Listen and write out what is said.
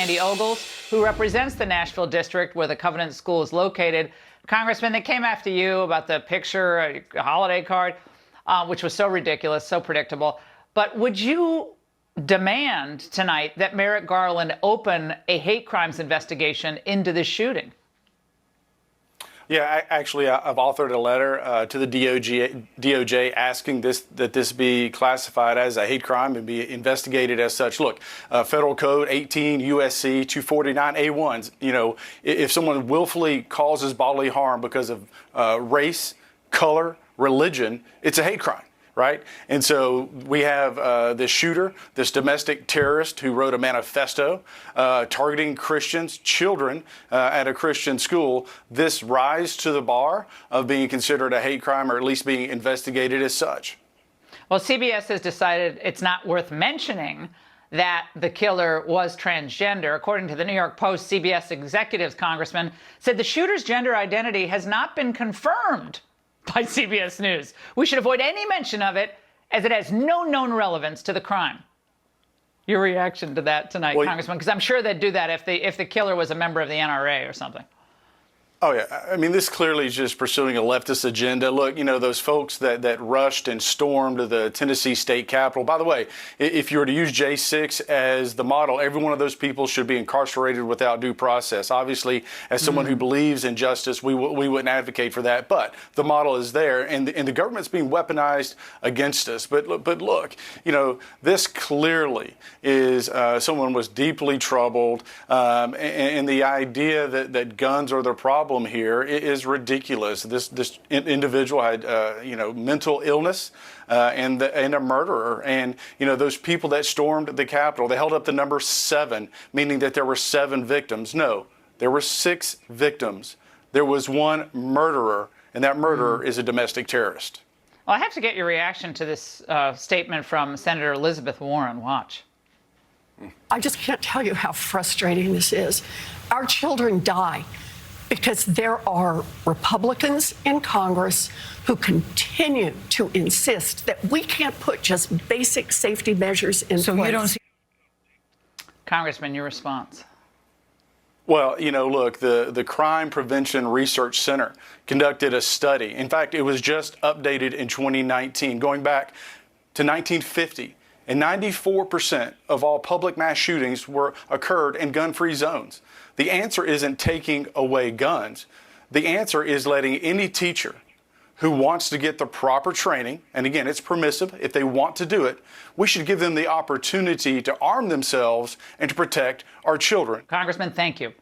Sandy Ogles, who represents the Nashville district where the Covenant School is located. Congressman, they came after you about the picture, a holiday card, which was so ridiculous, so predictable. But would you demand tonight that Merrick Garland open a hate crimes investigation into this shooting? Yeah, actually, I've authored a letter to the DOJ asking that this be classified as a hate crime and be investigated as such. Look, Federal Code 18 USC 249A1. You know, if someone willfully causes bodily harm because of race, color, religion, it's a hate crime. Right. And so we have this shooter, this domestic terrorist who wrote a manifesto targeting Christians, children at a Christian school. This rise to the bar of being considered a hate crime, or at least being investigated as such. Well, CBS has decided it's not worth mentioning that the killer was transgender. According to the New York Post, CBS executives, Congressman, said the shooter's gender identity has not been confirmed by CBS News. We should avoid any mention of it, as it has no known relevance to the crime. Your reaction to that tonight, Congressman? Because I'm sure they'd do that if the killer was a member of the NRA or something. Oh, yeah. I mean, this clearly is just pursuing a leftist agenda. Look, you know, those folks that rushed and stormed the Tennessee state capitol. By the way, if you were to use J6 as the model, every one of those people should be incarcerated without due process. Obviously, as someone who believes in justice, we wouldn't advocate for that. But the model is there, and the government's being weaponized against us. But look, you know, this clearly is someone was deeply troubled, and the idea that guns are the problem here is ridiculous. This individual had mental illness and a murderer, and you know, those people that stormed the Capitol, they held up the number 7, meaning that there were 7 victims. No, there were 6 victims. There was 1 murderer, and that murderer is a domestic terrorist. Well, I have to get your reaction to this statement from Senator Elizabeth Warren. Watch. I just can't tell you how frustrating this is. Our children die because there are Republicans in Congress who continue to insist that we can't put just basic safety measures in place. You don't see. Congressman, your response. Well, you know, look, the Crime Prevention Research Center conducted a study. In fact, it was just updated in 2019, going back to 1950. And 94% of all public mass shootings occurred in gun-free zones. The answer isn't taking away guns. The answer is letting any teacher who wants to get the proper training, and again, it's permissive if they want to do it, we should give them the opportunity to arm themselves and to protect our children. Congressman, thank you.